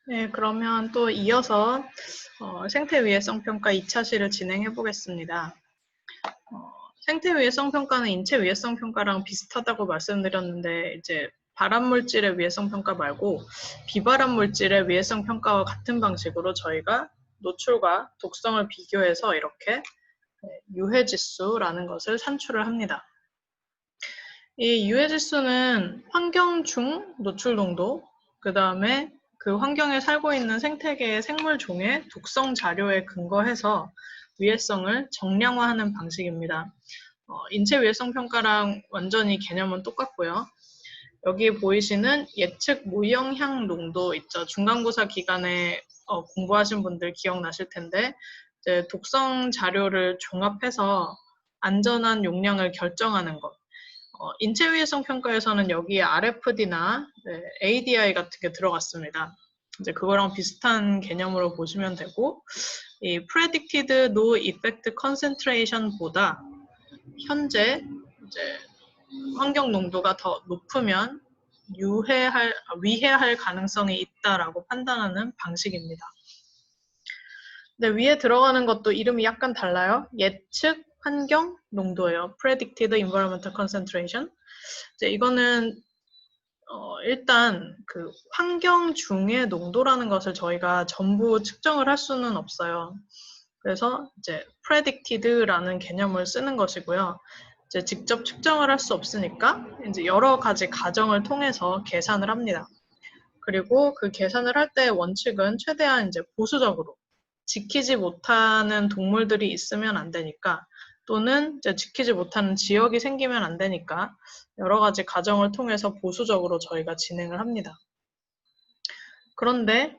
네, 그러면 또 이어서 생태 위해성 평가 2차 시를 진행해 보겠습니다. 생태 위해성 평가는 인체 위해성 평가랑 비슷하다고 말씀드렸는데 이제 발암 물질의 위해성 평가 말고 비발암 물질의 위해성 평가와 같은 방식으로 저희가 노출과 독성을 비교해서 이렇게 유해 지수라는 것을 산출을 합니다. 이 유해 지수는 환경 중 노출 농도, 그 다음에 그 환경에 살고 있는 생태계의 생물 종의 독성 자료에 근거해서 위해성을 정량화하는 방식입니다. 인체 위해성 평가랑 완전히 개념은 똑같고요. 여기 보이시는 예측 무영향 농도 있죠. 중간고사 기간에 공부하신 분들 기억나실 텐데 이제 독성 자료를 종합해서 안전한 용량을 결정하는 것. 인체 위해성 평가에서는 여기에 RFD나 ADI 같은 게 들어갔습니다. 이제 그거랑 비슷한 개념으로 보시면 되고, 이 Predicted No Effect Concentration보다 현재 이제 환경 농도가 더 높으면 위해할 가능성이 있다라고 판단하는 방식입니다. 근데 위에 들어가는 것도 이름이 약간 달라요. 예측 환경 농도예요. Predicted Environmental Concentration. 이제 이거는 일단 그 환경 중의 농도라는 것을 저희가 전부 측정을 할 수는 없어요. 그래서 이제 predicted라는 개념을 쓰는 것이고요. 이제 직접 측정을 할 수 없으니까 이제 여러 가지 가정을 통해서 계산을 합니다. 그리고 그 계산을 할 때 원칙은 최대한 이제 보수적으로 지키지 못하는 동물들이 있으면 안 되니까 또는 이제 지키지 못하는 지역이 생기면 안 되니까 여러 가지 가정을 통해서 보수적으로 저희가 진행을 합니다. 그런데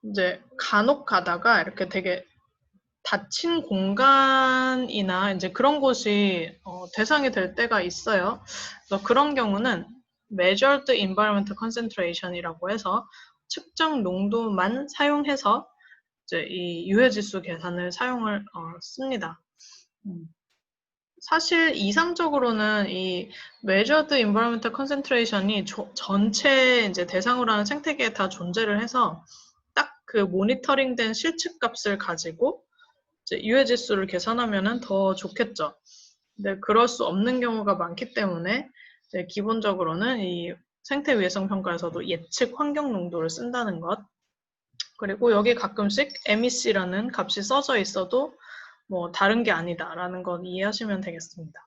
이제 간혹 가다가 이렇게 되게 닫힌 공간이나 이제 그런 곳이 대상이 될 때가 있어요. 그래서 그런 경우는 Measured Environmental Concentration이라고 해서 측정 농도만 사용해서 이제 이 유해지수 계산을 사용을 씁니다. 사실 이상적으로는 이 Measured Environmental Concentration이 전체 이제 대상으로 하는 생태계에 다 존재를 해서 딱 그 모니터링된 실측 값을 가지고 이제 유해 지수를 계산하면은 더 좋겠죠. 근데 그럴 수 없는 경우가 많기 때문에 이제 기본적으로는 이 생태 위해성 평가에서도 예측 환경 농도를 쓴다는 것. 그리고 여기 가끔씩 MEC라는 값이 써져 있어도 뭐 다른 게 아니다라는 건 이해하시면 되겠습니다.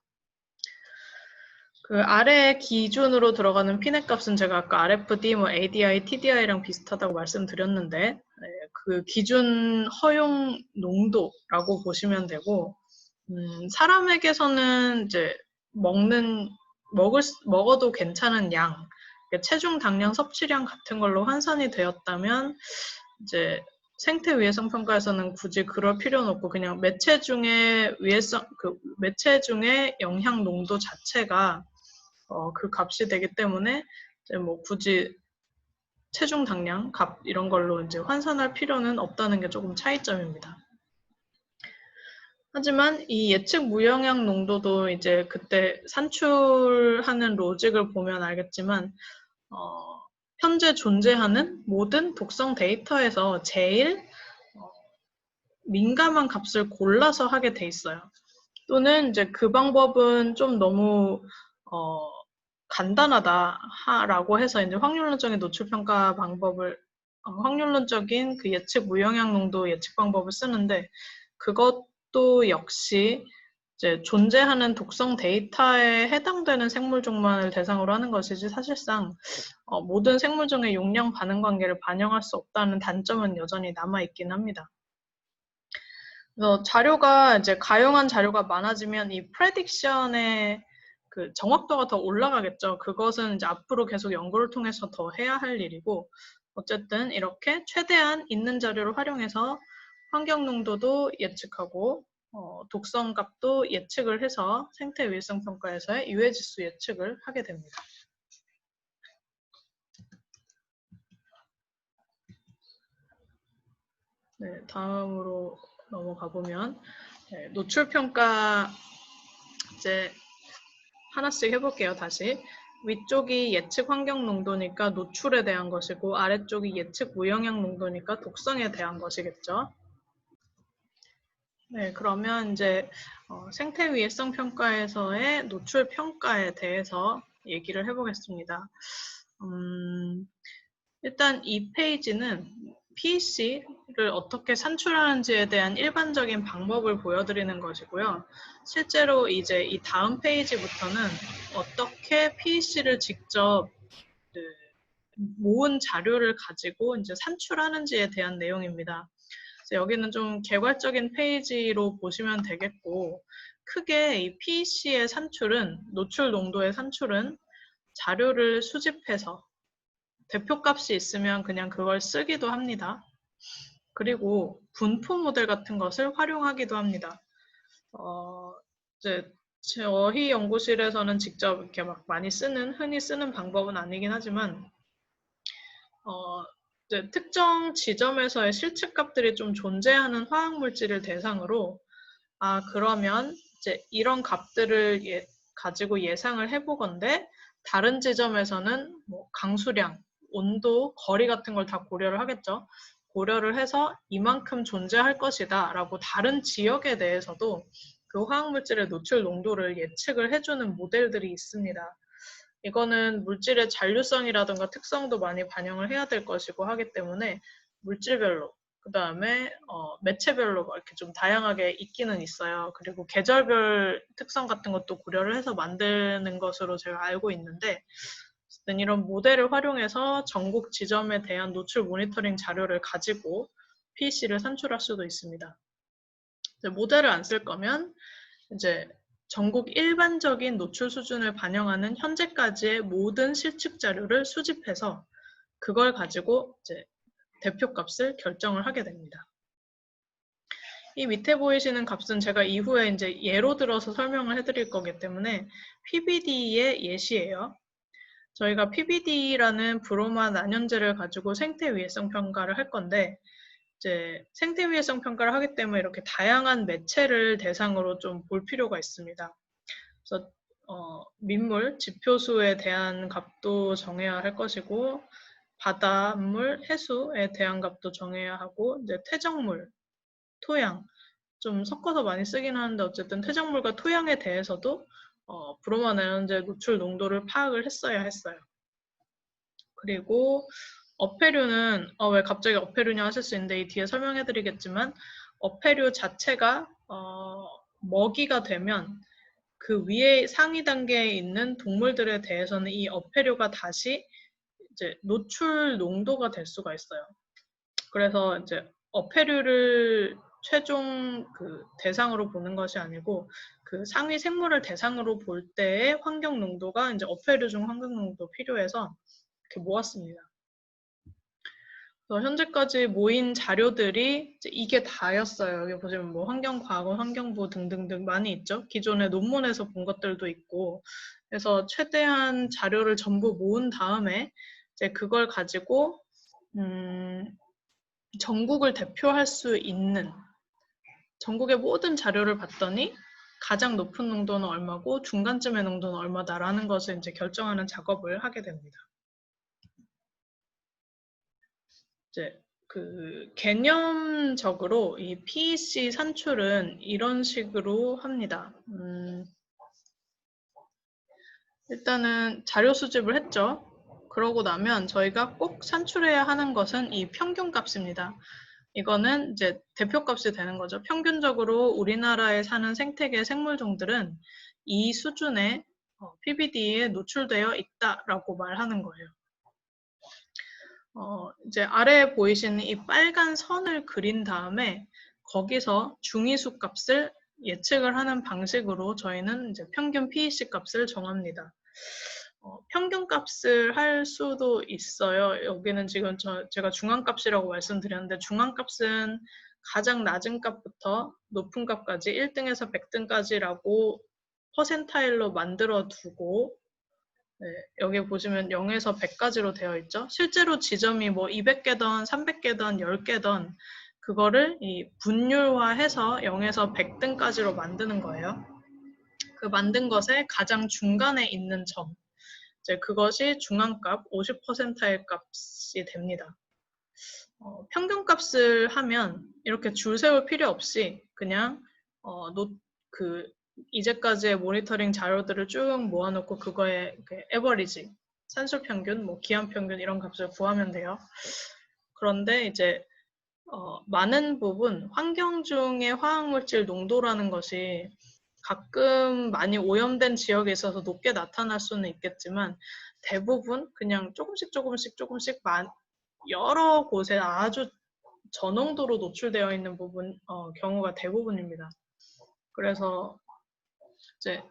그 아래 기준으로 들어가는 피넷 값은 제가 아까 RFD, 뭐 ADI, TDI랑 비슷하다고 말씀드렸는데 그 기준 허용 농도라고 보시면 되고 사람에게서는 이제 먹어도 괜찮은 양, 체중 당량 섭취량 같은 걸로 환산이 되었다면 이제 생태 위해성 평가에서는 굳이 그럴 필요는 없고 그냥 매체 중의 영향 농도 자체가 그 값이 되기 때문에 이제 뭐 굳이 체중 당량 값 이런 걸로 이제 환산할 필요는 없다는 게 조금 차이점입니다. 하지만 이 예측 무영향 농도도 이제 그때 산출하는 로직을 보면 알겠지만 현재 존재하는 모든 독성 데이터에서 제일 민감한 값을 골라서 하게 돼 있어요. 또는 이제 그 방법은 좀 너무 간단하다라고 해서 이제 확률론적인 노출평가 방법을 확률론적인 그 예측 무영향 농도 예측 방법을 쓰는데 그것도 역시 이제 존재하는 독성 데이터에 해당되는 생물종만을 대상으로 하는 것이지 사실상 모든 생물종의 용량 반응 관계를 반영할 수 없다는 단점은 여전히 남아 있긴 합니다. 그래서 자료가 이제 가용한 자료가 많아지면 이 프레딕션의 그 정확도가 더 올라가겠죠. 그것은 이제 앞으로 계속 연구를 통해서 더 해야 할 일이고 어쨌든 이렇게 최대한 있는 자료를 활용해서 환경 농도도 예측하고 독성 값도 예측을 해서 생태 위해성 평가에서의 유해 지수 예측을 하게 됩니다. 네, 다음으로 넘어가 보면 노출 평가 이제 하나씩 해볼게요. 다시 위쪽이 예측 환경 농도니까 노출에 대한 것이고 아래쪽이 예측 무영향 농도니까 독성에 대한 것이겠죠. 네, 그러면 이제 생태 위해성 평가에서의 노출 평가에 대해서 얘기를 해보겠습니다. 일단 이 페이지는 PEC를 어떻게 산출하는지에 대한 일반적인 방법을 보여드리는 것이고요. 실제로 이제 이 다음 페이지부터는 어떻게 PEC를 직접 모은 자료를 가지고 이제 산출하는지에 대한 내용입니다. 여기는 좀 개괄적인 페이지로 보시면 되겠고, 크게 이 PEC의 산출은, 노출 농도의 산출은 자료를 수집해서 대표값이 있으면 그냥 그걸 쓰기도 합니다. 그리고 분포 모델 같은 것을 활용하기도 합니다. 이제 저희 연구실에서는 직접 이렇게 막 많이 흔히 쓰는 방법은 아니긴 하지만, 이제 특정 지점에서의 실측값들이 좀 존재하는 화학물질을 대상으로, 그러면 이제 이런 값들을 가지고 예상을 해보건대 다른 지점에서는 뭐 강수량, 온도, 거리 같은 걸 다 고려를 하겠죠. 고려를 해서 이만큼 존재할 것이다 라고 다른 지역에 대해서도 그 화학물질의 노출 농도를 예측을 해주는 모델들이 있습니다. 이거는 물질의 잔류성이라든가 특성도 많이 반영을 해야 될 것이고 하기 때문에 물질별로, 그 다음에 매체별로 이렇게 좀 다양하게 있기는 있어요. 그리고 계절별 특성 같은 것도 고려를 해서 만드는 것으로 제가 알고 있는데, 이런 모델을 활용해서 전국 지점에 대한 노출 모니터링 자료를 가지고 PEC를 산출할 수도 있습니다. 모델을 안 쓸 거면 이제 전국 일반적인 노출 수준을 반영하는 현재까지의 모든 실측 자료를 수집해서 그걸 가지고 이제 대표값을 결정을 하게 됩니다. 이 밑에 보이시는 값은 제가 이후에 이제 예로 들어서 설명을 해드릴 거기 때문에 PBD의 예시예요. 저희가 PBD라는 브로마 난연제를 가지고 생태 위해성 평가를 할 건데, 이제 생태 위해성 평가를 하기 때문에 이렇게 다양한 매체를 대상으로 좀 볼 필요가 있습니다. 그래서 민물, 지표수에 대한 값도 정해야 할 것이고, 바닷물, 해수에 대한 값도 정해야 하고, 이제 퇴적물, 토양, 좀 섞어서 많이 쓰긴 하는데 어쨌든 퇴적물과 토양에 대해서도 브로마 난연제 노출 농도를 파악을 했어야 했어요. 그리고 어패류는 왜 갑자기 어패류냐 하실 수 있는데 이 뒤에 설명해 드리겠지만 어패류 자체가 먹이가 되면 그 위에 상위 단계에 있는 동물들에 대해서는 이 어패류가 다시 이제 노출 농도가 될 수가 있어요. 그래서 이제 어패류를 최종 그 대상으로 보는 것이 아니고 그 상위 생물을 대상으로 볼 때의 환경 농도가 이제 어패류 중 환경 농도 필요해서 이렇게 모았습니다. 현재까지 모인 자료들이 이게 다였어요. 여기 보시면 뭐 환경과학원, 환경부 등등등 많이 있죠. 기존의 논문에서 본 것들도 있고. 그래서 최대한 자료를 전부 모은 다음에 이제 그걸 가지고 전국을 대표할 수 있는 전국의 모든 자료를 봤더니 가장 높은 농도는 얼마고 중간쯤의 농도는 얼마다라는 것을 이제 결정하는 작업을 하게 됩니다. 이제 그 개념적으로 이 PEC 산출은 이런 식으로 합니다. 일단은 자료 수집을 했죠. 그러고 나면 저희가 꼭 산출해야 하는 것은 이 평균값입니다. 이거는 이제 대표값이 되는 거죠. 평균적으로 우리나라에 사는 생태계 생물종들은 이 수준의 PBD에 노출되어 있다라고 말하는 거예요. 이제 아래에 보이시는 이 빨간 선을 그린 다음에 거기서 중위수 값을 예측을 하는 방식으로 저희는 이제 평균 PEC 값을 정합니다. 평균 값을 할 수도 있어요. 여기는 지금 제가 중앙값이라고 말씀드렸는데 중앙값은 가장 낮은 값부터 높은 값까지 1등에서 100등까지라고 퍼센타일로 만들어 두고 네, 여기 보시면 0에서 100까지로 되어 있죠. 실제로 지점이 뭐 200개던 300개던 10개던 그거를 이 분율화해서 0에서 100등까지로 만드는 거예요. 그 만든 것의 가장 중간에 있는 점 이제 그것이 중앙값 50%의 값이 됩니다. 평균값을 하면 이렇게 줄 세울 필요 없이 그냥 이제까지의 모니터링 자료들을 쭉 모아놓고 그거에 에버리지, 산술평균, 기한평균 이런 값을 구하면 돼요. 그런데 이제 많은 부분 환경 중의 화학물질 농도라는 것이 가끔 많이 오염된 지역에 있어서 높게 나타날 수는 있겠지만 대부분 그냥 조금씩 여러 곳에 아주 저농도로 노출되어 있는 경우가 대부분입니다. 그래서 이제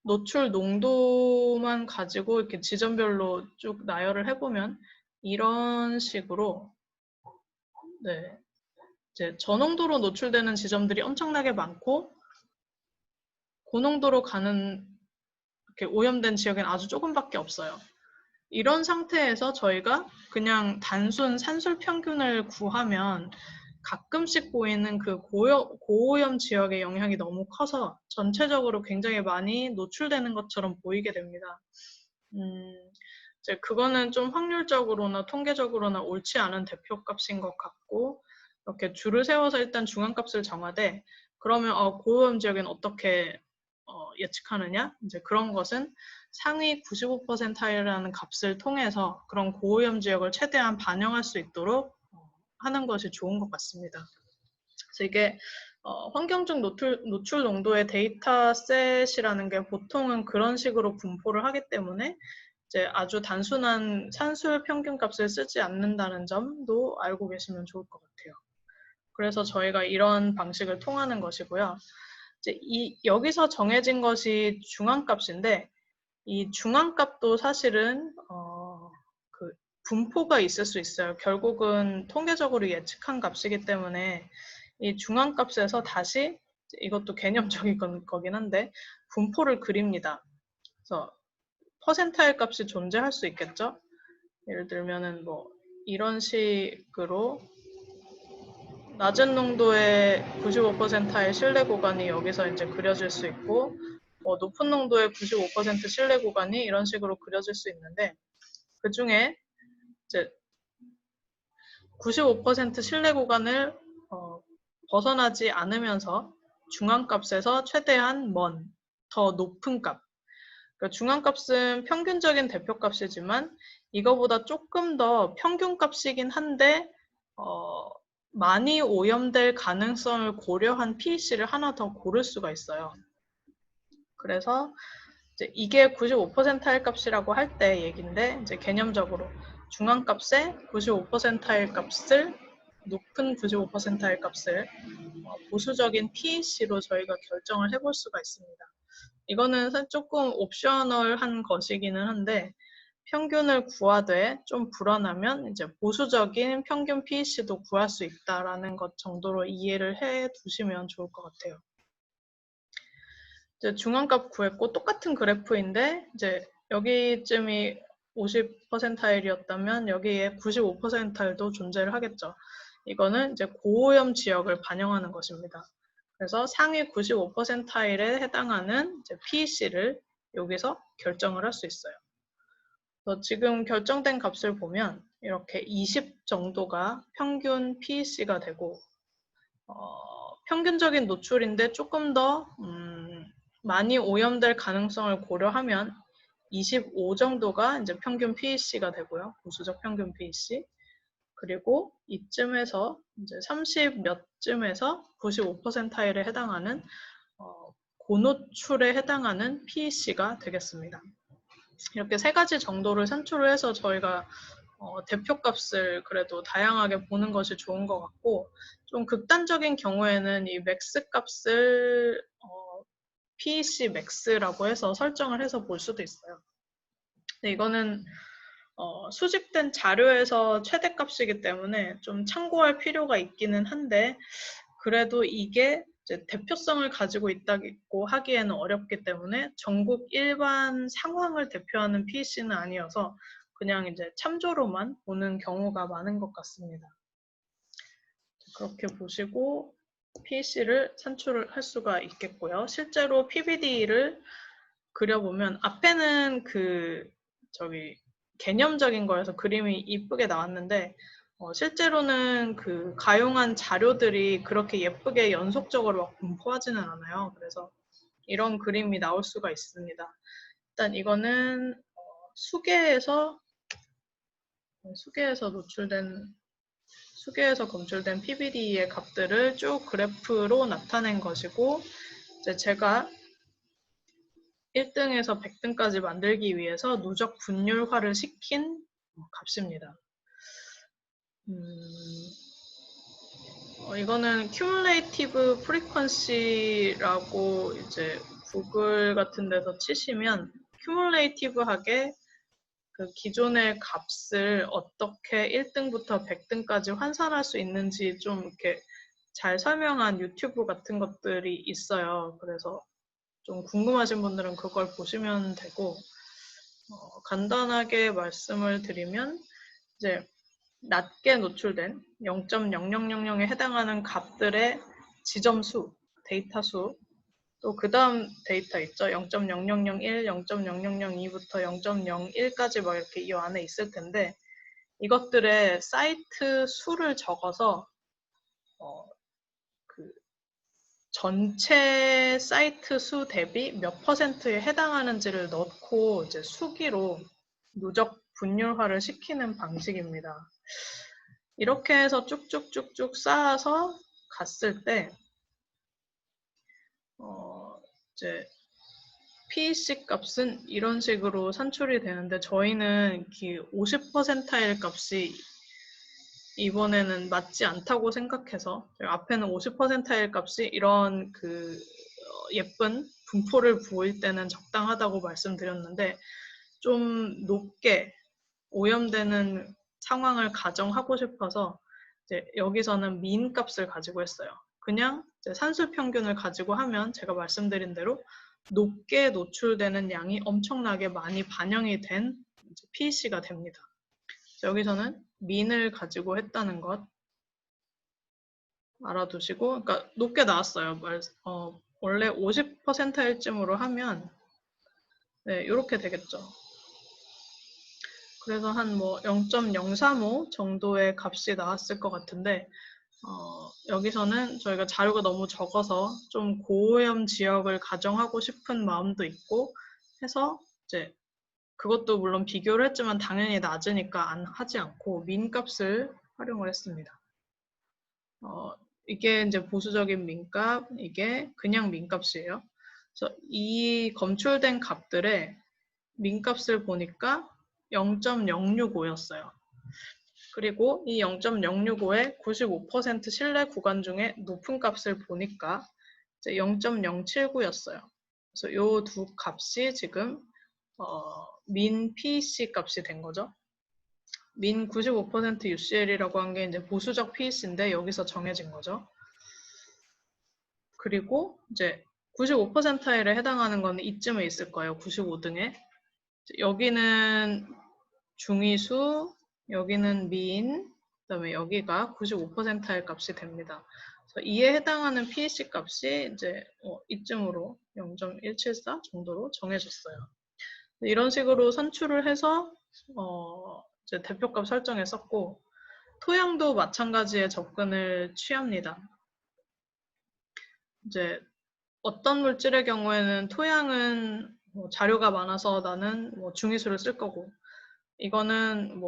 노출 농도만 가지고 이렇게 지점별로 쭉 나열을 해보면 이런 식으로 이제 저농도로 노출되는 지점들이 엄청나게 많고 고농도로 가는 이렇게 오염된 지역엔 아주 조금밖에 없어요. 이런 상태에서 저희가 그냥 단순 산술 평균을 구하면 가끔씩 보이는 그 고오염 지역의 영향이 너무 커서 전체적으로 굉장히 많이 노출되는 것처럼 보이게 됩니다. 이제 그거는 좀 확률적으로나 통계적으로나 옳지 않은 대표값인 것 같고 이렇게 줄을 세워서 일단 중앙값을 정하되 그러면 고오염 지역엔 어떻게 예측하느냐? 이제 그런 것은 상위 95%라는 값을 통해서 그런 고오염 지역을 최대한 반영할 수 있도록 하는 것이 좋은 것 같습니다. 그래서 이게 환경적 노출 농도의 데이터셋이라는 게 보통은 그런 식으로 분포를 하기 때문에 이제 아주 단순한 산술 평균 값을 쓰지 않는다는 점도 알고 계시면 좋을 것 같아요. 그래서 저희가 이런 방식을 통하는 것이고요. 이제 여기서 정해진 것이 중앙값인데 이 중앙값도 사실은 그 분포가 있을 수 있어요. 결국은 통계적으로 예측한 값이기 때문에 이 중앙값에서 다시 이것도 개념적인 거긴 한데 분포를 그립니다. 그래서 퍼센타일 값이 존재할 수 있겠죠. 예를 들면은 이런 식으로 낮은 농도의 95%의 신뢰 구간이 여기서 이제 그려질 수 있고 높은 농도의 95% 신뢰 구간이 이런 식으로 그려질 수 있는데 그 중에 이제 95% 신뢰 구간을 벗어나지 않으면서 중앙값에서 최대한 더 높은 값. 그러니까 중앙값은 평균적인 대표값이지만 이거보다 조금 더 평균값이긴 한데 많이 오염될 가능성을 고려한 PEC를 하나 더 고를 수가 있어요. 그래서 이제 이게 95%일 값이라고 할 때 얘긴데 이제 개념적으로 중앙값의 95%일 값을 높은 95%일 값을 보수적인 PEC로 저희가 결정을 해볼 수가 있습니다. 이거는 조금 옵셔널한 것이기는 한데 평균을 구하되 좀 불안하면 이제 보수적인 평균 PEC도 구할 수 있다라는 것 정도로 이해를 해 두시면 좋을 것 같아요. 이제 중앙값 구했고 똑같은 그래프인데 이제 여기쯤이 50%일이었다면 여기에 95%일도 존재를 하겠죠. 이거는 이제 고오염 지역을 반영하는 것입니다. 그래서 상위 95%일에 해당하는 이제 PEC를 여기서 결정을 할 수 있어요. 그래서 지금 결정된 값을 보면 이렇게 20 정도가 평균 PEC가 되고 평균적인 노출인데 조금 더 많이 오염될 가능성을 고려하면 25 정도가 이제 평균 PEC가 되고요. 보수적 평균 PEC. 그리고 이쯤에서 이제 30 몇쯤에서 95%일에 해당하는 고노출에 해당하는 PEC가 되겠습니다. 이렇게 세 가지 정도를 산출을 해서 저희가 대표값을 그래도 다양하게 보는 것이 좋은 것 같고 좀 극단적인 경우에는 이 맥스 값을 PEC max라고 해서 설정을 해서 볼 수도 있어요. 근데 이거는 수집된 자료에서 최대값이기 때문에 좀 참고할 필요가 있기는 한데 그래도 이게 이제 대표성을 가지고 있다고 하기에는 어렵기 때문에 전국 일반 상황을 대표하는 PEC는 아니어서 그냥 이제 참조로만 보는 경우가 많은 것 같습니다. 그렇게 보시고 PEC를 산출을 할 수가 있겠고요. 실제로 PVD를 그려보면 앞에는 개념적인 거여서 그림이 이쁘게 나왔는데 실제로는 그 가용한 자료들이 그렇게 예쁘게 연속적으로 막 분포하지는 않아요. 그래서 이런 그림이 나올 수가 있습니다. 일단 이거는 수계에서 검출된 PBD의 값들을 쭉 그래프로 나타낸 것이고, 이제 제가 1등에서 100등까지 만들기 위해서 누적 분율화를 시킨 값입니다. 이거는 cumulative frequency라고 이제 구글 같은 데서 치시면 cumulative하게 그 기존의 값을 어떻게 1등부터 100등까지 환산할 수 있는지 좀 이렇게 잘 설명한 유튜브 같은 것들이 있어요. 그래서 좀 궁금하신 분들은 그걸 보시면 되고, 간단하게 말씀을 드리면 이제 낮게 노출된 0.0000에 해당하는 값들의 지점수, 데이터 수, 또 그 다음 데이터 있죠. 0.0001, 0.0002부터 0.01까지 막 이렇게 이 안에 있을 텐데, 이것들의 사이트 수를 적어서 그 전체 사이트 수 대비 몇 퍼센트에 해당하는지를 넣고 이제 수기로 누적 분율화를 시키는 방식입니다. 이렇게 해서 쭉쭉쭉쭉 쌓아서 갔을 때 이제 PEC 값은 이런 식으로 산출이 되는데, 저희는 50%일 값이 이번에는 맞지 않다고 생각해서 앞에는 50%일 값이 이런 예쁜 분포를 보일 때는 적당하다고 말씀드렸는데, 좀 높게 오염되는 상황을 가정하고 싶어서 이제 여기서는 민 값을 가지고 했어요. 그냥 이제 산술 평균을 가지고 하면 제가 말씀드린 대로 높게 노출되는 양이 엄청나게 많이 반영이 된 PEC가 됩니다. 여기서는 민을 가지고 했다는 것 알아두시고, 그러니까 높게 나왔어요. 원래 50%일 쯤으로 하면 네, 이렇게 되겠죠. 그래서 한 0.035 정도의 값이 나왔을 것 같은데, 여기서는 저희가 자료가 너무 적어서 좀 고오염 지역을 가정하고 싶은 마음도 있고 해서 이제 그것도 물론 비교를 했지만 당연히 낮으니까 하지 않고 민 값을 활용을 했습니다. 이게 이제 보수적인 민값, 이게 그냥 민값이에요. 그래서 이 검출된 값들의 민값을 보니까 0.065였어요. 그리고 이 0.065의 95% 신뢰 구간 중에 높은 값을 보니까 이제 0.079였어요. 그래서 이 두 값이 지금 민 PEC 값이 된 거죠. 민 95% UCL이라고 한 게 이제 보수적 PEC인데 여기서 정해진 거죠. 그리고 이제 95%에 해당하는 거는 이쯤에 있을 거예요. 95등에. 여기는 중위수, 여기는 민, 그다음에 여기가 95%의 값이 됩니다. 그래서 이에 해당하는 PEC 값이 이제 이쯤으로 0.174 정도로 정해졌어요. 이런 식으로 산출을 해서 이제 대표값 설정했었고, 토양도 마찬가지의 접근을 취합니다. 이제 어떤 물질의 경우에는 토양은 자료가 많아서 나는 중위수를 쓸 거고, 이거는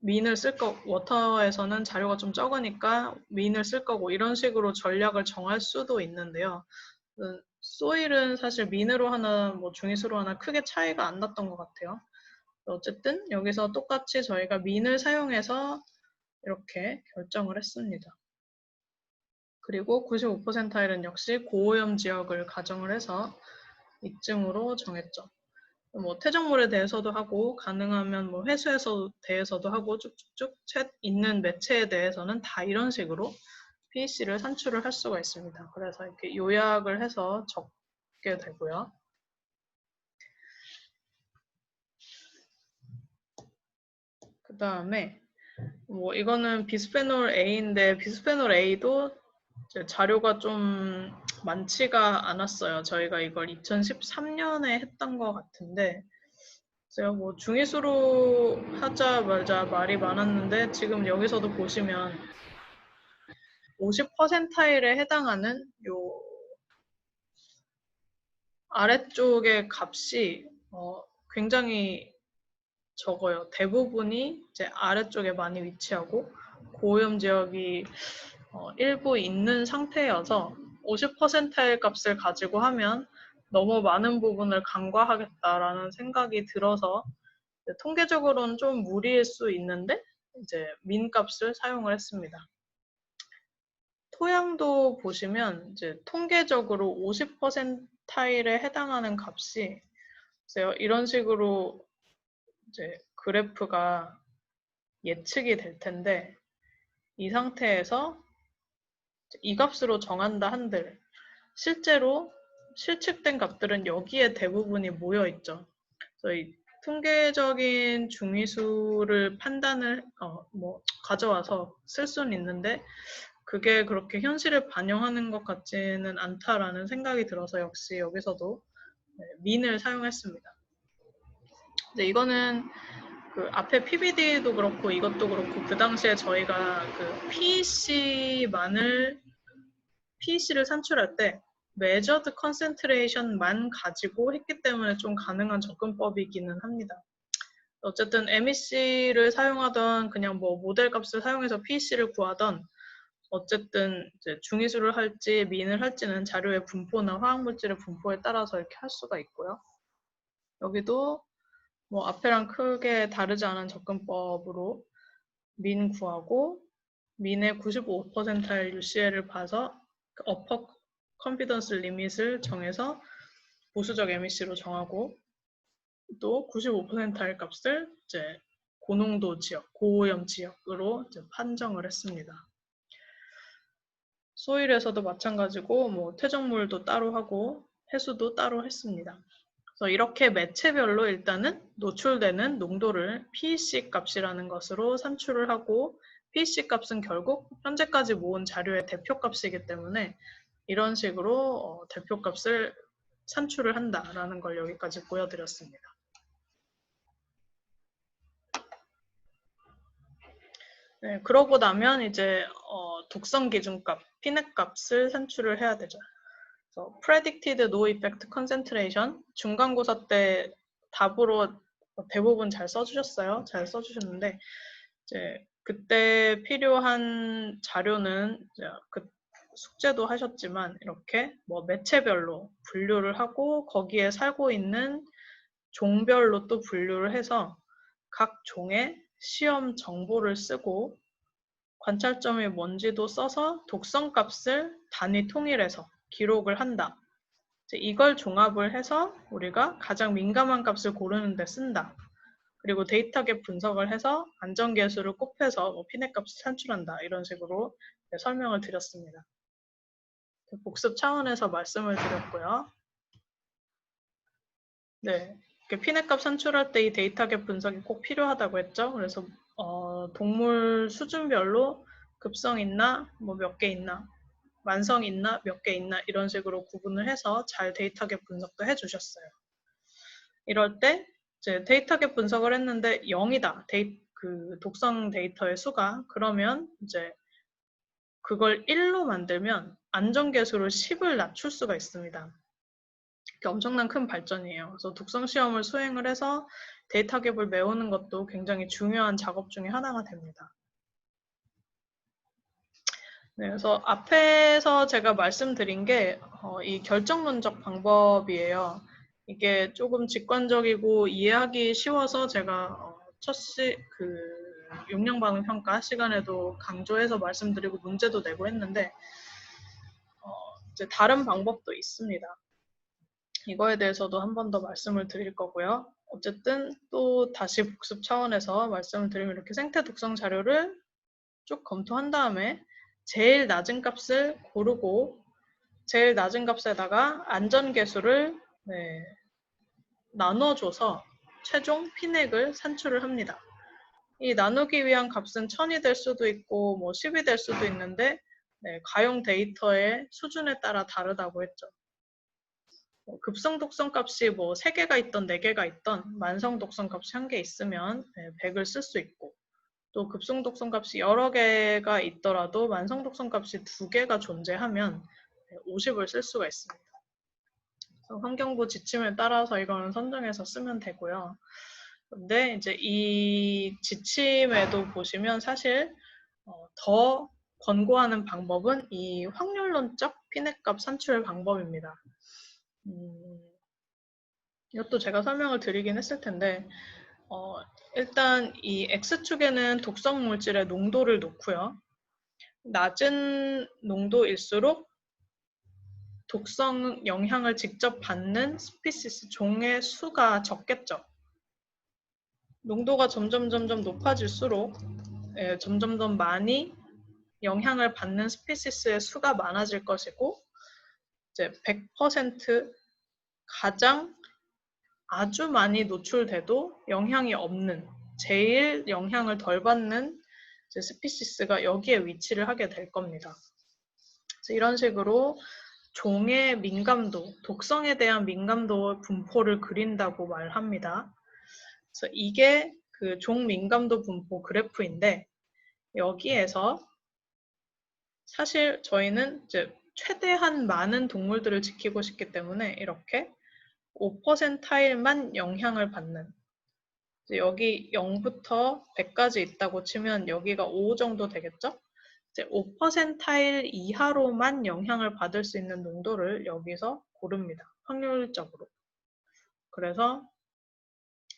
민을 쓸 거, 워터에서는 자료가 좀 적으니까 민을 쓸 거고, 이런 식으로 전략을 정할 수도 있는데요. 소일은 사실 민으로 하나 중위수로 하나 크게 차이가 안 났던 것 같아요. 어쨌든 여기서 똑같이 저희가 민을 사용해서 이렇게 결정을 했습니다. 그리고 95%일은 역시 고오염 지역을 가정을 해서 이쯤으로 정했죠. 퇴적물에 대해서도 하고, 가능하면 회수에서 대해서도 하고, 쭉쭉쭉 있는 매체에 대해서는 다 이런 식으로 PEC를 산출을 할 수가 있습니다. 그래서 이렇게 요약을 해서 적게 되고요. 그 다음에 이거는 비스페놀 A인데, 비스페놀 A도 자료가 좀 많지가 않았어요. 저희가 이걸 2013년에 했던 것 같은데, 글쎄요, 뭐 중위수로 하자마자 말이 많았는데 지금 여기서도 보시면 50%일에 해당하는 요 아래쪽의 값이 굉장히 적어요. 대부분이 이제 아래쪽에 많이 위치하고 고오염 지역이 일부 있는 상태여서 50%의 값을 가지고 하면 너무 많은 부분을 간과하겠다라는 생각이 들어서 통계적으로는 좀 무리일 수 있는데 이제 민 값을 사용을 했습니다. 토양도 보시면 이제 통계적으로 50%일에 해당하는 값이 글쎄요, 이런 식으로 이제 그래프가 예측이 될 텐데 이 상태에서 이 값으로 정한다 한들 실제로 실측된 값들은 여기에 대부분이 모여 있죠. 그래서 이 통계적인 중위수를 판단을 가져와서 쓸 수는 있는데 그게 그렇게 현실을 반영하는 것 같지는 않다라는 생각이 들어서 역시 여기서도 민을 사용했습니다. 근데 이거는 그 앞에 PBD도 그렇고 이것도 그렇고 그 당시에 저희가 그 PEC를 산출할 때 measured concentration만 가지고 했기 때문에 좀 가능한 접근법이기는 합니다. 어쨌든 MEC를 사용하던 그냥 뭐 모델 값을 사용해서 PEC를 구하던 어쨌든 이제 중위수를 할지 민을 할지는 자료의 분포나 화학물질의 분포에 따라서 이렇게 할 수가 있고요. 여기도 뭐 앞에랑 크게 다르지 않은 접근법으로 민 구하고 민의 95%의 UCL을 봐서 어퍼 컨피던스 리밋을 정해서 보수적 MEC로 정하고 또 95%의 값을 이제 고농도 지역, 고오염 지역으로 이제 판정을 했습니다. 소일에서도 마찬가지고 뭐 퇴적물도 따로 하고 해수도 따로 했습니다. 그래서 이렇게 매체별로 일단은 노출되는 농도를 PEC 값이라는 것으로 산출을 하고 PEC 값은 결국 현재까지 모은 자료의 대표값이기 때문에 이런 식으로 대표값을 산출을 한다라는 걸 여기까지 보여드렸습니다. 네, 그러고 나면 이제 독성 기준값, 피넷 값을 산출을 해야 되죠. 그래서 predicted no effect concentration 중간고사 때 답으로 대부분 잘 써주셨어요. 잘 써주셨는데 이제 그때 필요한 자료는 이제 그 숙제도 하셨지만 이렇게 뭐 매체별로 분류를 하고 거기에 살고 있는 종별로 또 분류를 해서 각 종의 시험 정보를 쓰고 관찰점이 뭔지도 써서 독성 값을 단위 통일해서 기록을 한다. 이걸 종합을 해서 우리가 가장 민감한 값을 고르는 데 쓴다. 그리고 데이터계 분석을 해서 안전계수를 곱해서 피넷 값을 산출한다. 이런 식으로 설명을 드렸습니다. 복습 차원에서 말씀을 드렸고요. 네, 피넷 값 산출할 때 이 데이터계 분석이 꼭 필요하다고 했죠. 그래서 동물 수준별로 급성 있나, 뭐 몇 개 있나, 만성 있나, 몇 개 있나 이런 식으로 구분을 해서 잘 데이터계 분석도 해주셨어요. 이럴 때 이제 데이터계 분석을 했는데 0이다. 그 독성 데이터의 수가 그러면 이제 그걸 1로 만들면 안전계수를 10을 낮출 수가 있습니다. 엄청난 큰 발전이에요. 그래서 독성 시험을 수행을 해서 데이터갭을 메우는 것도 굉장히 중요한 작업 중에 하나가 됩니다. 네, 그래서 앞에서 제가 말씀드린 게 이 결정론적 방법이에요. 이게 조금 직관적이고 이해하기 쉬워서 제가 용량 반응 평가 시간에도 강조해서 말씀드리고 문제도 내고 했는데 이제 다른 방법도 있습니다. 이거에 대해서도 한 번 더 말씀을 드릴 거고요. 어쨌든 또 다시 복습 차원에서 말씀을 드리면 이렇게 생태 독성 자료를 쭉 검토한 다음에 제일 낮은 값을 고르고 제일 낮은 값에다가 안전계수를 나눠줘서 최종 피넥을 산출을 합니다. 이 나누기 위한 값은 1000이 될 수도 있고 뭐 10이 될 수도 있는데 가용 데이터의 수준에 따라 다르다고 했죠. 급성 독성 값이 뭐 3개가 있던 4개가 있던 만성 독성 값이 1개 있으면 100을 쓸 수 있고, 또 급성 독성 값이 여러 개가 있더라도 만성 독성 값이 2개가 존재하면 50을 쓸 수가 있습니다. 그래서 환경부 지침에 따라서 이거는 선정해서 쓰면 되고요. 근데 이제 이 지침에도 보시면 사실 더 권고하는 방법은 이 확률론적 피넷값 산출 방법입니다. 이것도 제가 설명을 드리긴 했을 텐데 일단 이 X축에는 독성 물질의 농도를 놓고요. 낮은 농도일수록 독성 영향을 직접 받는 스피시스 종의 수가 적겠죠. 농도가 점점 높아질수록 점점 더 많이 영향을 받는 스피시스의 수가 많아질 것이고, 이제 100% 가장 아주 많이 노출돼도 영향이 없는, 제일 영향을 덜 받는 스피시스가 여기에 위치를 하게 될 겁니다. 그래서 이런 식으로 종의 민감도, 독성에 대한 민감도 분포를 그린다고 말합니다. 그래서 이게 그 종 민감도 분포 그래프인데, 여기에서 사실 저희는 이제 최대한 많은 동물들을 지키고 싶기 때문에 이렇게 5%타일만 영향을 받는, 여기 0부터 100까지 있다고 치면 여기가 5 정도 되겠죠? 이제 5%타일 이하로만 영향을 받을 수 있는 농도를 여기서 고릅니다. 확률적으로. 그래서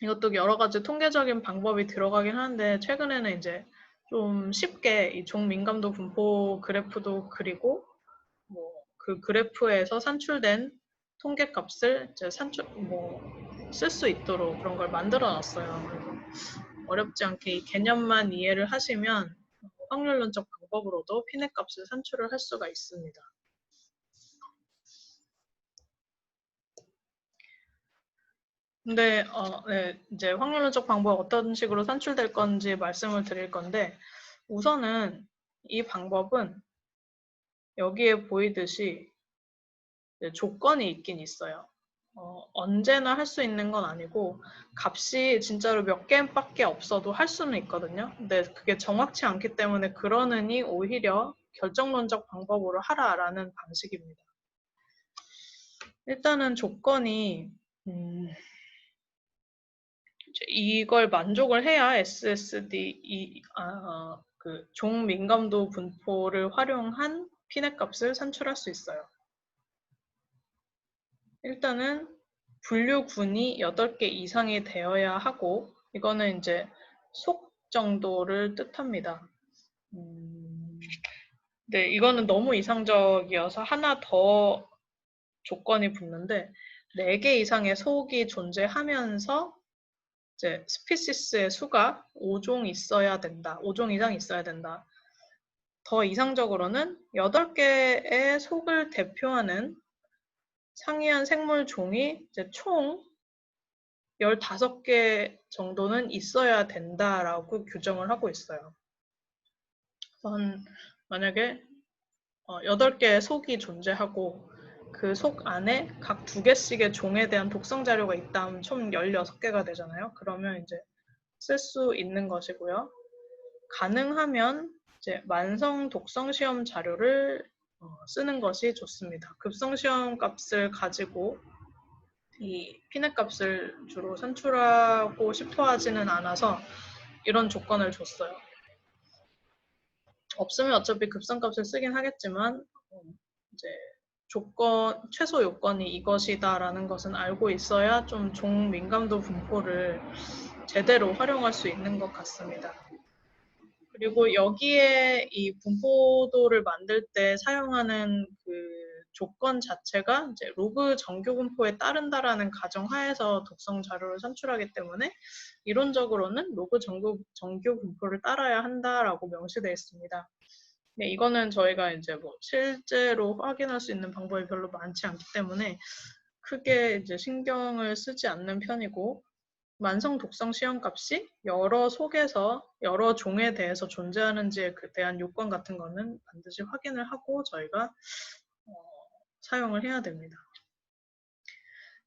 이것도 여러 가지 통계적인 방법이 들어가긴 하는데, 최근에는 이제 좀 쉽게 이 종 민감도 분포 그래프도 그리고 뭐 그 그래프에서 산출된 통계 값을 이제 쓸 수 있도록 그런 걸 만들어 놨어요. 그래서 어렵지 않게 이 개념만 이해를 하시면 확률론적 방법으로도 피넷 값을 산출을 할 수가 있습니다. 근데 네, 이제 확률론적 방법 어떤 식으로 산출될 건지 말씀을 드릴 건데, 우선은 이 방법은 여기에 보이듯이 조건이 있긴 있어요. 언제나 할 수 있는 건 아니고 값이 진짜로 몇 개밖에 없어도 할 수는 있거든요. 근데 그게 정확치 않기 때문에 그러느니 오히려 결정론적 방법으로 하라라는 방식입니다. 일단은 조건이 이걸 만족을 해야 SSD 그 종 민감도 분포를 활용한 피넷 값을 산출할 수 있어요. 일단은 분류군이 8개 이상이 되어야 하고, 이거는 이제 속 정도를 뜻합니다. 네, 이거는 너무 이상적이어서 하나 더 조건이 붙는데, 4개 이상의 속이 존재하면서 이제 스피시스의 수가 5종 있어야 된다. 5종 이상 있어야 된다. 더 이상적으로는 8개의 속을 대표하는 상이한 생물 종이 이제 총 15개 정도는 있어야 된다라고 규정을 하고 있어요. 만약에 8개의 속이 존재하고 그 속 안에 각 2개씩의 종에 대한 독성 자료가 있다면 총 16개가 되잖아요. 그러면 이제 쓸 수 있는 것이고요. 가능하면 이제 만성 독성 시험 자료를 쓰는 것이 좋습니다. 급성 시험 값을 가지고 이 피넷 값을 주로 산출하고 싶어 하지는 않아서 이런 조건을 줬어요. 없으면 어차피 급성값을 쓰긴 하겠지만 이제 최소 요건이 이것이다라는 것은 알고 있어야 좀 종 민감도 분포를 제대로 활용할 수 있는 것 같습니다. 그리고 여기에 이 분포도를 만들 때 사용하는 그 조건 자체가 이제 로그 정규 분포에 따른다라는 가정하에서 독성 자료를 산출하기 때문에 이론적으로는 로그 정규 분포를 따라야 한다라고 명시되어 있습니다. 네, 이거는 저희가 이제 뭐 실제로 확인할 수 있는 방법이 별로 많지 않기 때문에 크게 이제 신경을 쓰지 않는 편이고, 만성 독성 시험값이 여러 속에서 여러 종에 대해서 존재하는지에 대한 요건 같은 거는 반드시 확인을 하고 저희가 사용을 해야 됩니다.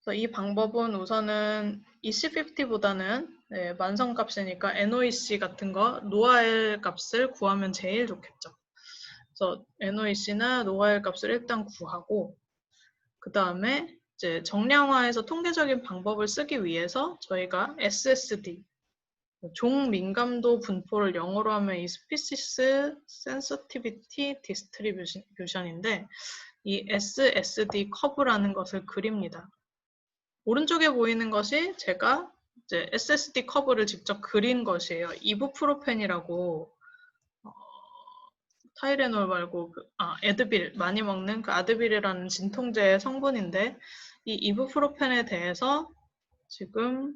그래서 이 방법은 우선은 EC50보다는 만성값이니까 NOEC 같은 거, 노아엘 값을 구하면 제일 좋겠죠. 그래서 NOEC나 노아엘 값을 일단 구하고, 그 다음에 이제 정량화해서 통계적인 방법을 쓰기 위해서 저희가 SSD, 종 민감도 분포를 영어로 하면 이 Species Sensitivity Distribution인데, 이 SSD 커브라는 것을 그립니다. 오른쪽에 보이는 것이 제가 이제 SSD 커브를 직접 그린 것이에요. 이부프로펜이라고 타이레놀 말고 에드빌 많이 먹는 그 아드빌이라는 진통제의 성분인데 이 이부프로펜에 대해서 지금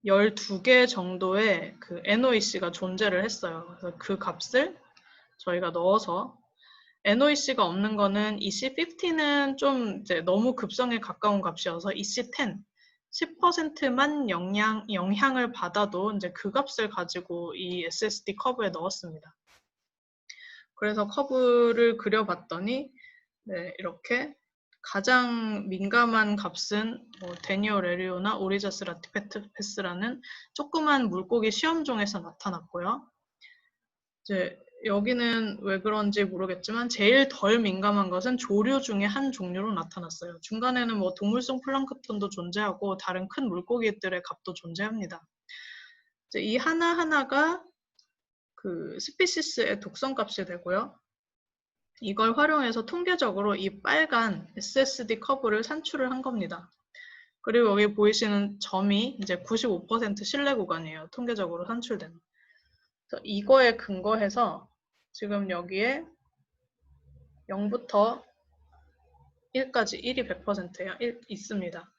12개 정도의 그 NOEC가 존재를 했어요. 그래서 그 값을 저희가 넣어서 NOEC가 없는 거는 EC50는 좀 이제 너무 급성에 가까운 값이어서 EC10, 10%만 영향을 받아도 이제 그 값을 가지고 이 SSD 커브에 넣었습니다. 그래서 커브를 그려봤더니 네, 이렇게 가장 민감한 값은 데니어 레리오나 오리자스 라티페트페스라는 조그만 물고기 시험종에서 나타났고요. 이제 여기는 왜 그런지 모르겠지만 제일 덜 민감한 것은 조류 중에 한 종류로 나타났어요. 중간에는 뭐 동물성 플랑크톤도 존재하고 다른 큰 물고기들의 값도 존재합니다. 이제 이 하나하나가 그 스피시스의 독성 값이 되고요. 이걸 활용해서 통계적으로 이 빨간 SSD 커브를 산출을 한 겁니다. 그리고 여기 보이시는 점이 이제 95% 신뢰 구간이에요. 통계적으로 산출된. 그래서 이거에 근거해서 지금 여기에 0부터 1까지 1이 100%예요. 1 있습니다.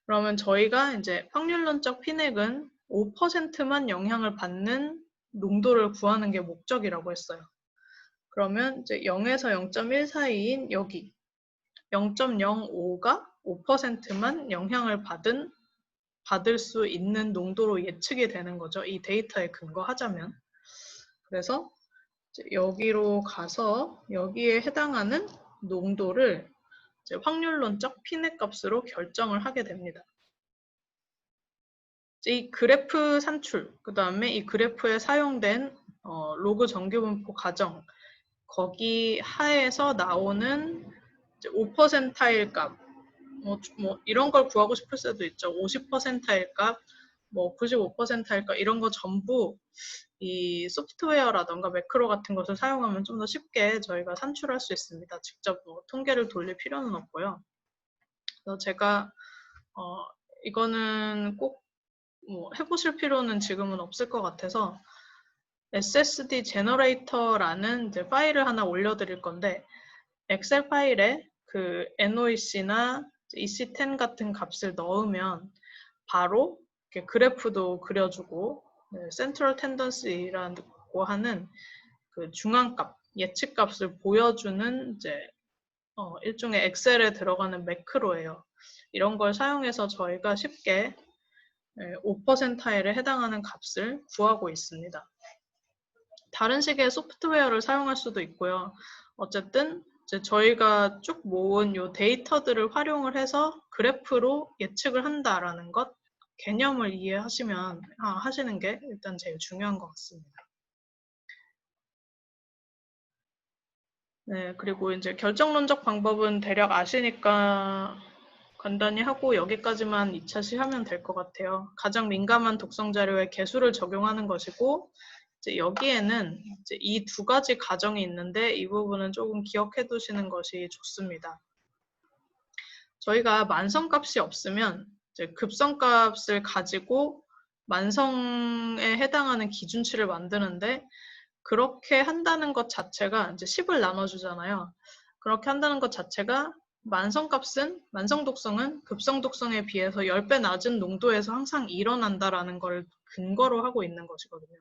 그러면 저희가 이제 확률론적 P넥은 5%만 영향을 받는 농도를 구하는 게 목적이라고 했어요. 그러면 이제 0에서 0.1 사이인 여기 0.05가 5%만 영향을 받을 수 있는 농도로 예측이 되는 거죠. 이 데이터에 근거하자면. 그래서 이제 여기로 가서 여기에 해당하는 농도를 이제 확률론적 Pnet 값으로 결정을 하게 됩니다. 이 그래프 산출, 그 다음에 이 그래프에 사용된 로그 정규분포 가정, 거기 하에서 나오는 5%일 값, 뭐 이런 걸 구하고 싶을 수도 있죠. 50%일 값, 뭐 95%일 값 이런 거 전부 이 소프트웨어라던가 매크로 같은 것을 사용하면 좀 더 쉽게 저희가 산출할 수 있습니다. 직접 뭐 통계를 돌릴 필요는 없고요. 그래서 제가 이거는 꼭 뭐 해보실 필요는 지금은 없을 것 같아서 SSD 제너레이터라는 이제 파일을 하나 올려드릴 건데 엑셀 파일에 그 NOEC나 EC10 같은 값을 넣으면 바로 이렇게 그래프도 그려주고 센트럴 텐던시라고 하는 그 중앙값, 예측값을 보여주는 이제 일종의 엑셀에 들어가는 매크로예요. 이런 걸 사용해서 저희가 쉽게 5%에 해당하는 값을 구하고 있습니다. 다른 식의 소프트웨어를 사용할 수도 있고요. 어쨌든 이제 저희가 쭉 모은 이 데이터들을 활용을 해서 그래프로 예측을 한다라는 것, 개념을 이해하시면 하시는 게 일단 제일 중요한 것 같습니다. 네, 그리고 이제 결정론적 방법은 대략 아시니까 간단히 하고 여기까지만 2차시 하면 될 것 같아요. 가장 민감한 독성 자료에 개수를 적용하는 것이고 이제 여기에는 이제 이 두 가지 가정이 있는데 이 부분은 조금 기억해 두시는 것이 좋습니다. 저희가 만성값이 없으면 이제 급성값을 가지고 만성에 해당하는 기준치를 만드는데 그렇게 한다는 것 자체가 이제 10을 나눠주잖아요. 그렇게 한다는 것 자체가 만성 독성은 급성 독성에 비해서 10배 낮은 농도에서 항상 일어난다라는 걸 근거로 하고 있는 것이거든요.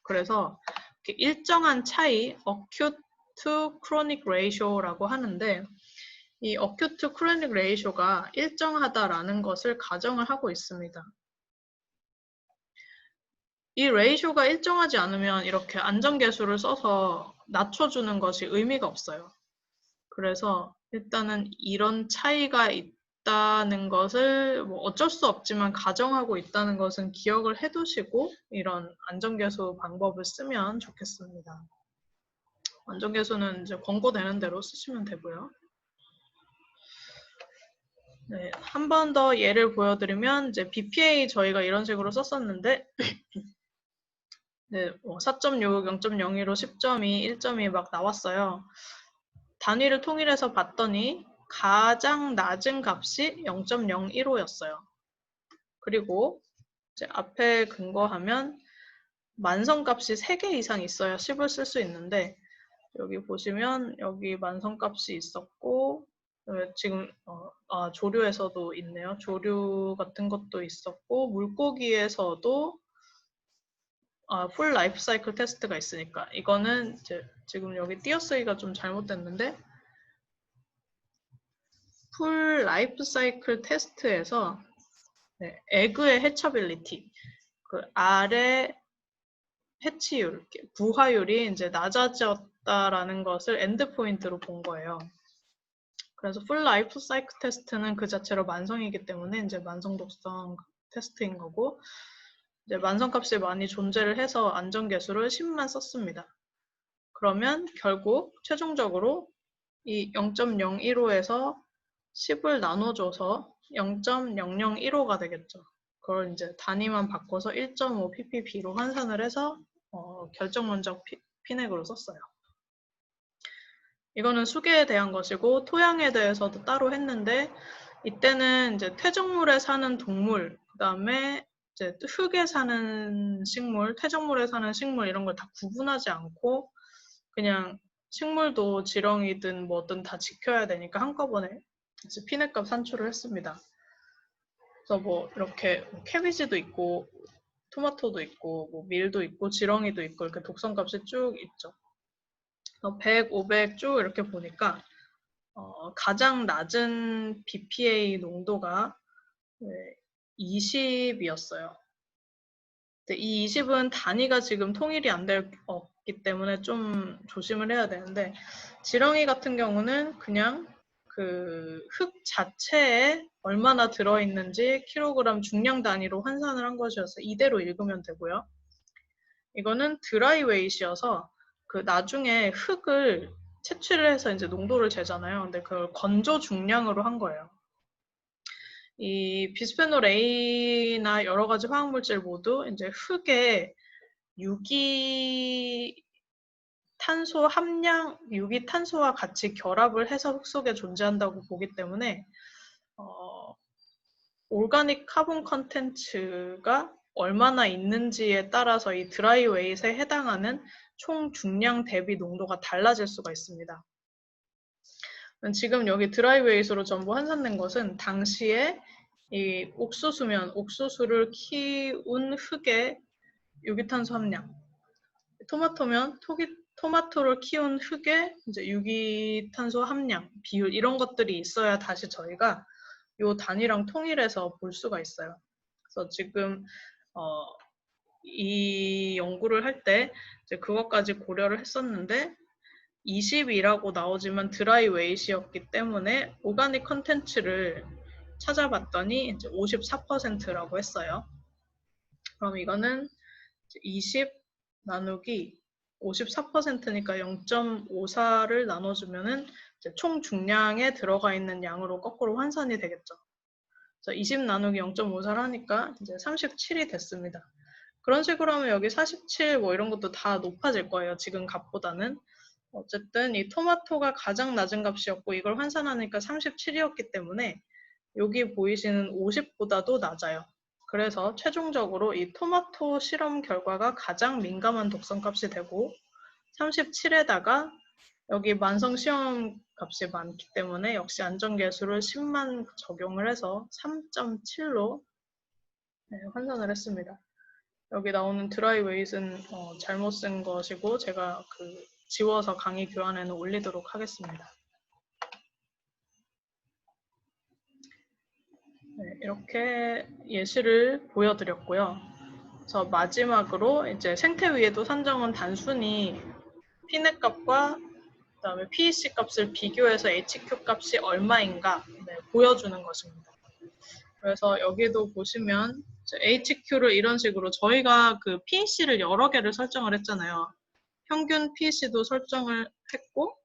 그래서 일정한 차이, acute to chronic ratio라고 하는데 이 acute to chronic ratio가 일정하다라는 것을 가정을 하고 있습니다. 이 레이쇼가 일정하지 않으면 이렇게 안정계수를 써서 낮춰주는 것이 의미가 없어요. 그래서 일단은 이런 차이가 있다는 것을 뭐 어쩔 수 없지만 가정하고 있다는 것은 기억을 해두시고 이런 안전계수 방법을 쓰면 좋겠습니다. 안전계수는 이제 권고되는 대로 쓰시면 되고요. 네, 한 번 더 예를 보여드리면 이제 BPA 저희가 이런 식으로 썼었는데 네, 4.6, 0.02로 10점이, 1점이 막 나왔어요. 단위를 통일해서 봤더니 가장 낮은 값이 0.015였어요. 그리고 이제 앞에 근거하면 만성값이 3개 이상 있어야 10을 쓸 수 있는데 여기 보시면 여기 만성값이 있었고 지금 조류에서도 있네요. 조류 같은 것도 있었고 물고기에서도 풀 라이프 사이클 테스트가 있으니까 이거는 이제 지금 여기 띄어쓰기가 좀 잘못됐는데 풀 라이프 사이클 테스트에서 에그의 해처빌리티 그 알의 해치율, 부화율이 이제 낮아졌다라는 것을 엔드 포인트로 본 거예요. 그래서 풀 라이프 사이클 테스트는 그 자체로 만성이기 때문에 이제 만성 독성 테스트인 거고 이제 만성값이 많이 존재를 해서 안전계수를 10만 썼습니다. 그러면 결국 최종적으로 이 0.015에서 10을 나눠줘서 0.0015가 되겠죠. 그걸 이제 단위만 바꿔서 1.5 ppb로 환산을 해서 결정 면적 피넥으로 썼어요. 이거는 수계에 대한 것이고 토양에 대해서도 따로 했는데 이때는 이제 퇴적물에 사는 동물, 그다음에 이제 흙에 사는 식물, 퇴적물에 사는 식물 이런 걸 다 구분하지 않고 그냥 식물도 지렁이든 뭐든 다 지켜야 되니까 한꺼번에 이제 피넷값 산출을 했습니다. 그래서 뭐 이렇게 캐비지도 있고 토마토도 있고 뭐 밀도 있고 지렁이도 있고 이렇게 독성값이 쭉 있죠. 100, 500 쭉 이렇게 보니까 가장 낮은 BPA 농도가 20이었어요. 이 20은 단위가 지금 통일이 안 됐기 때문에 좀 조심을 해야 되는데 지렁이 같은 경우는 그냥 그 흙 자체에 얼마나 들어있는지 킬로그램 중량 단위로 환산을 한 것이어서 이대로 읽으면 되고요. 이거는 드라이 웨이트여서 그 나중에 흙을 채취를 해서 이제 농도를 재잖아요. 근데 그걸 건조 중량으로 한 거예요. 이 비스페놀 A나 여러 가지 화학물질 모두 이제 흙에 유기탄소 함량, 유기탄소와 같이 결합을 해서 흙 속에 존재한다고 보기 때문에 오르가닉 카본 컨텐츠가 얼마나 있는지에 따라서 이 드라이 웨이트에 해당하는 총 중량 대비 농도가 달라질 수가 있습니다. 지금 여기 드라이 웨이트로 전부 환산된 것은 당시에 이 옥수수면 옥수수를 키운 흙의 유기탄소 함량, 토마토면 토마토를 키운 흙의 이제 유기탄소 함량, 비율 이런 것들이 있어야 다시 저희가 이 단위랑 통일해서 볼 수가 있어요. 그래서 지금 이 연구를 할 때 이제 그것까지 고려를 했었는데 20이라고 나오지만 드라이 웨이트였기 때문에 오가닉 컨텐츠를 찾아봤더니 이제 54%라고 했어요. 그럼 이거는 20 나누기 54%니까 0.54를 나눠주면은 총 중량에 들어가 있는 양으로 거꾸로 환산이 되겠죠. 그래서 20 나누기 0.54를 하니까 이제 37이 됐습니다. 그런 식으로 하면 여기 47 뭐 이런 것도 다 높아질 거예요. 지금 값보다는. 어쨌든 이 토마토가 가장 낮은 값이었고 이걸 환산하니까 37이었기 때문에 여기 보이시는 50보다도 낮아요. 그래서 최종적으로 이 토마토 실험 결과가 가장 민감한 독성값이 되고 37에다가 여기 만성 시험 값이 많기 때문에 역시 안전계수를 10만 적용을 해서 3.7로 환산을 했습니다. 여기 나오는 드라이 웨이트는 잘못 쓴 것이고 제가 지워서 강의 교환에는 올리도록 하겠습니다. 네, 이렇게 예시를 보여드렸고요. 그래서 마지막으로 이제 생태위에도 산정은 단순히 피넷 값과 그다음에 PEC 값을 비교해서 HQ 값이 얼마인가 보여주는 것입니다. 그래서 여기도 보시면 HQ를 이런 식으로 저희가 그 PEC를 여러 개를 설정을 했잖아요. 평균 PEC도 설정을 했고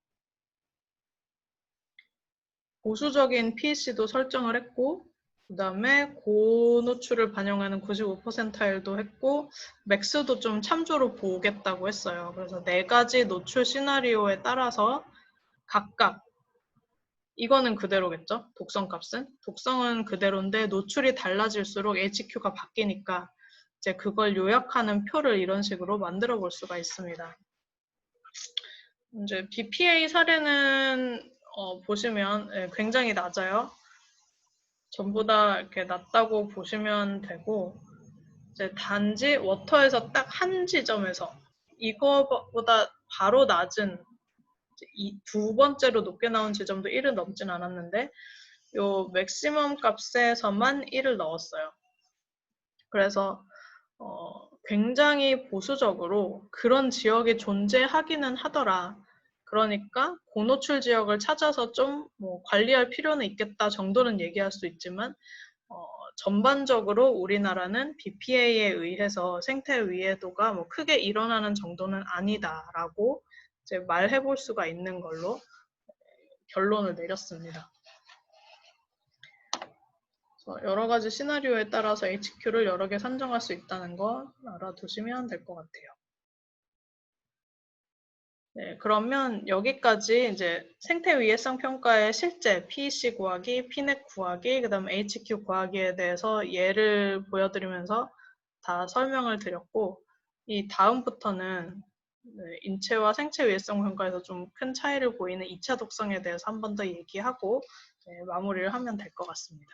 보수적인 PEC도 설정을 했고 그 다음에 고노출을 반영하는 95%일도 했고 맥스도 좀 참조로 보겠다고 했어요. 그래서 4가지 노출 시나리오에 따라서 각각 이거는 그대로겠죠? 독성 값은? 독성은 그대로인데 노출이 달라질수록 HQ가 바뀌니까 이제 그걸 요약하는 표를 이런 식으로 만들어 볼 수가 있습니다. 이제 BPA 사례는 보시면 굉장히 낮아요. 전부 다 이렇게 낮다고 보시면 되고 이제 단지 워터에서 딱 한 지점에서 이거보다 바로 낮은 이 두 번째로 높게 나온 지점도 1을 넘진 않았는데 요 맥시멈 값에서만 1을 넣었어요. 그래서 굉장히 보수적으로 그런 지역이 존재하기는 하더라. 그러니까 고노출 지역을 찾아서 좀 뭐 관리할 필요는 있겠다 정도는 얘기할 수 있지만 전반적으로 우리나라는 BPA에 의해서 생태 위해도가 뭐 크게 일어나는 정도는 아니다라고 이제 말해볼 수가 있는 걸로 결론을 내렸습니다. 여러 가지 시나리오에 따라서 HQ를 여러 개 산정할 수 있다는 거 알아두시면 될 것 같아요. 네, 그러면 여기까지 이제 생태 위해성 평가의 실제 PEC 구하기, PNET 구하기, 그 다음에 HQ 구하기에 대해서 예를 보여드리면서 다 설명을 드렸고, 이 다음부터는 인체와 생체 위해성 평가에서 좀 큰 차이를 보이는 2차 독성에 대해서 한 번 더 얘기하고 마무리를 하면 될 것 같습니다.